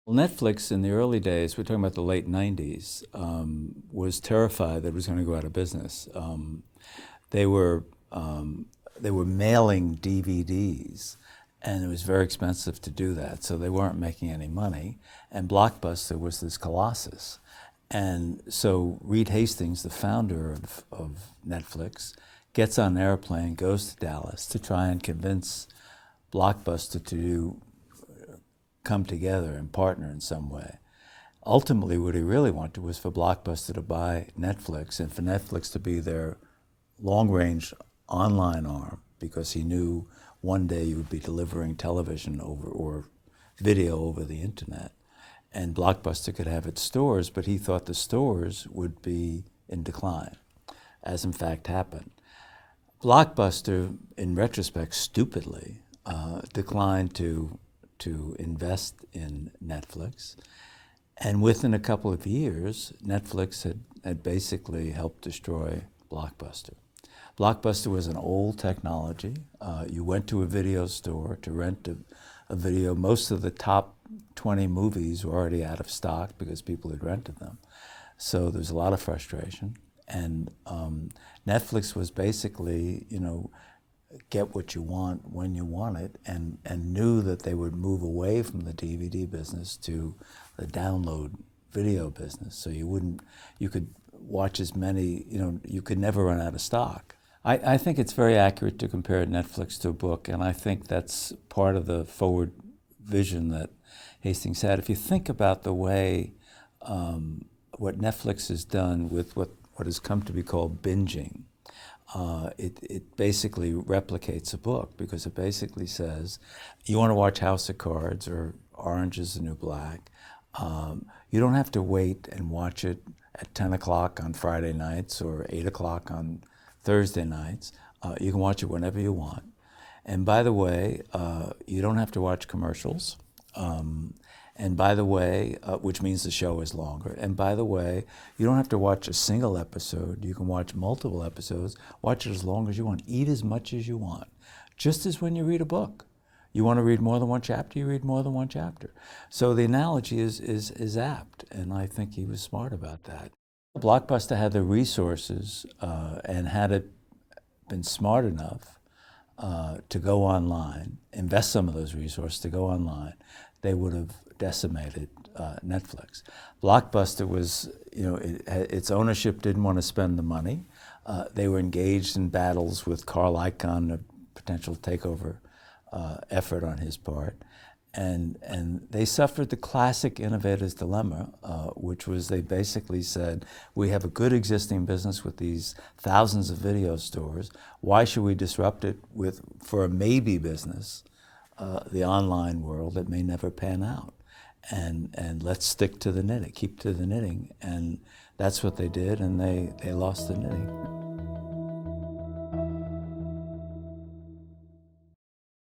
Well, Netflix in the early days, we're talking about the late 90s, was terrified that it was going to go out of business. They were they were mailing DVDs, and it was very expensive to do that, so they weren't making any money. And Blockbuster was this colossus. And so Reed Hastings, the founder of Netflix, gets on an airplane, goes to Dallas to try and convince Blockbuster to come together and partner in some way. Ultimately, what he really wanted was for Blockbuster to buy Netflix and for Netflix to be their long-range online arm, because he knew one day you would be delivering television over or video over the internet. And Blockbuster could have its stores, but he thought the stores would be in decline, as in fact happened. Blockbuster, in retrospect, stupidly declined to invest in Netflix. And within a couple of years, Netflix had basically helped destroy Blockbuster. Blockbuster was an old technology. You went to a video store to rent a video. Most of the top 20 movies were already out of stock because people had rented them. So there's a lot of frustration. And Netflix was basically, get what you want when you want it, and knew that they would move away from the DVD business to the download video business. So you could watch as many, you could never run out of stock. I think it's very accurate to compare Netflix to a book, and I think that's part of the forward vision that Hastings had. If you think about the way what Netflix has done with what has come to be called binging, it basically replicates a book, because it basically says, you want to watch House of Cards or Orange is the New Black, you don't have to wait and watch it at 10 o'clock on Friday nights or 8 o'clock on Thursday nights. You can watch it whenever you want. And by the way, you don't have to watch commercials. And by the way, which means the show is longer. And by the way, you don't have to watch a single episode. You can watch multiple episodes. Watch it as long as you want. Eat as much as you want. Just as when you read a book. You want to read more than one chapter, you read more than one chapter. So the analogy is apt, and I think he was smart about that. Blockbuster had the resources, and had it been smart enough to go online, invest some of those resources to go online, they would have decimated Netflix. Blockbuster was, its ownership didn't want to spend the money. They were engaged in battles with Carl Icahn, a potential takeover effort on his part. And they suffered the classic innovator's dilemma, which was they basically said, we have a good existing business with these thousands of video stores. Why should we disrupt it for a maybe business, the online world that may never pan out? And let's stick to the knitting, keep to the knitting. And that's what they did, and they lost the knitting.